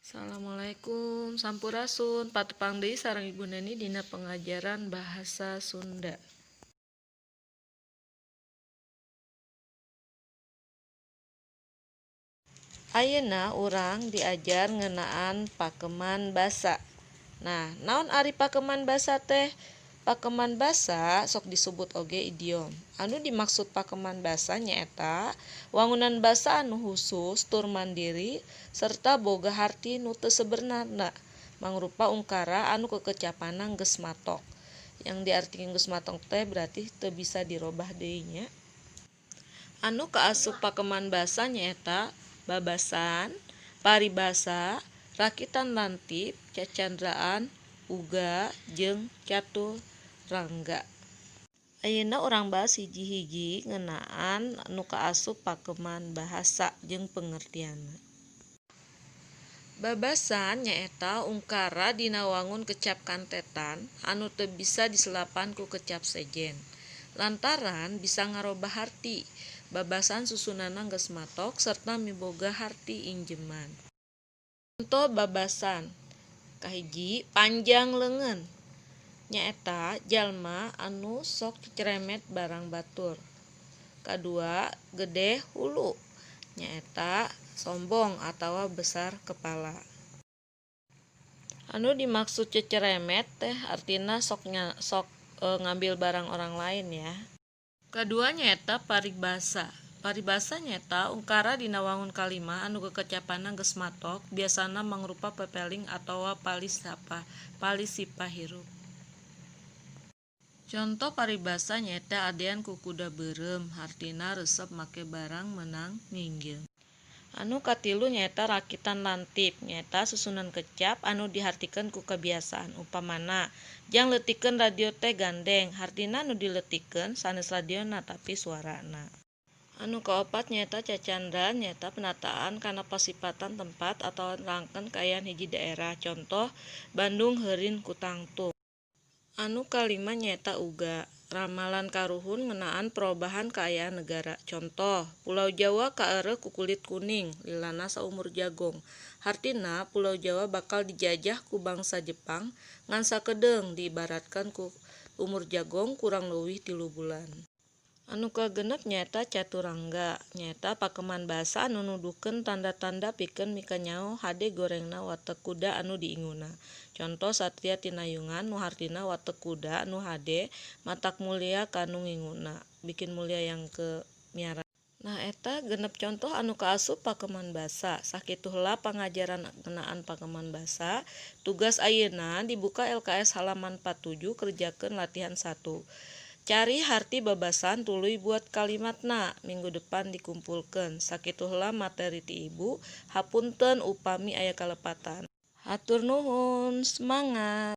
Assalamualaikum, sampurasun, patepang deui sareng Ibu Neni dina pengajaran bahasa Sunda. Ayeuna urang diajar ngeunaan pakeman basa. Nah, naon ari pakeman basa teh? Pakeman basa sok disebut oge idiom. Anu dimaksud pakeman basa nyaeta wangunan basa anu husus tur mandiri serta boga harti nu teu sebenarna, mangrupa ungkara anu kekecapanna geus matok. Yang diartikeun geus matok teh berarti teu bisa dirobah deui nya. Anu kaasup pakeman basa nyaeta babasan, paribasa, rakitan lantip, cacandraan, uga, jeung caturangga. Ayeuna urang bahas hiji-hiji ngeunaan anu kaasup pakeman bahasa jeung pengertianna. Babasan nyaeta ungkara dina wangun kecap kantetan anu teu bisa diselapan ku kecap sejen. Lantaran bisa ngarobah harti. Babasan susunanna geus matok serta miboga harti injeman. Contoh babasan. Kahiji, panjang leungeun. Nyaeta jalma anu sok ceremet barang batur. Kadua, gede hulu. Nyaeta sombong atawa besar kepala. Anu dimaksud ceceremet teh artina sok ngambil barang orang lain ya. Kadua nyaeta paribasa. Paribasa nyaeta ungkara dina wangun kalimah anu kekecapanna geus matok, biasana mangrupa pepeling atawa palisipah hirup. Contoh paribasa nyaeta adean ku kuda beureum, hartina resep make barang meunang nginggil. Anu katilu nyaeta rakitan lantip, nyaeta susunan kecap anu dihartikeun ku kebiasaan. Upamana, jang leutikeun radio teh gandeng, hartina nu dileutikeun sanes radiona tapi suarana. Anu kaopat nyaeta cacandra, nyaeta penataan kana pasipatan tempat atau rangkeun kaayaan hiji daerah. Contoh, Bandung heurin ku tangtung. Anu kalima nyaeta uga, ramalan karuhun ngeunaan perubahan kaayaan negara. Contoh, Pulau Jawa kaeureuh ku kulit kuning, lilana saumur jagong. Hartina Pulau Jawa bakal dijajah ku bangsa Jepang ngan sakedeung diibaratkeun ku umur jagong kurang leuwih 3 bulan. Anu kagenep nyaeta caturangga, nyaeta pakeman basa anu nuduhkeun tanda-tanda pikeun mika nyaho hade gorengna watek kuda anu diinguna. Contoh satria tinayungan nu hartina watek kuda nu hade matak mulia kanu nginguna, bikin mulia yang ke miara. Nah eta genep contoh anu kaasup pakeman basa. Sakitu heula pangajaran ngeunaan pakeman basa. Tugas ayeuna dibuka LKS halaman 47 kerjakeun latihan 1. Cari harti babasan tuluy buat kalimatna. Minggu depan dikumpulkeun. Sakitu heula materi ti Ibu. Hapunten upami aya kalepatan. Hatur nuhun, semangat.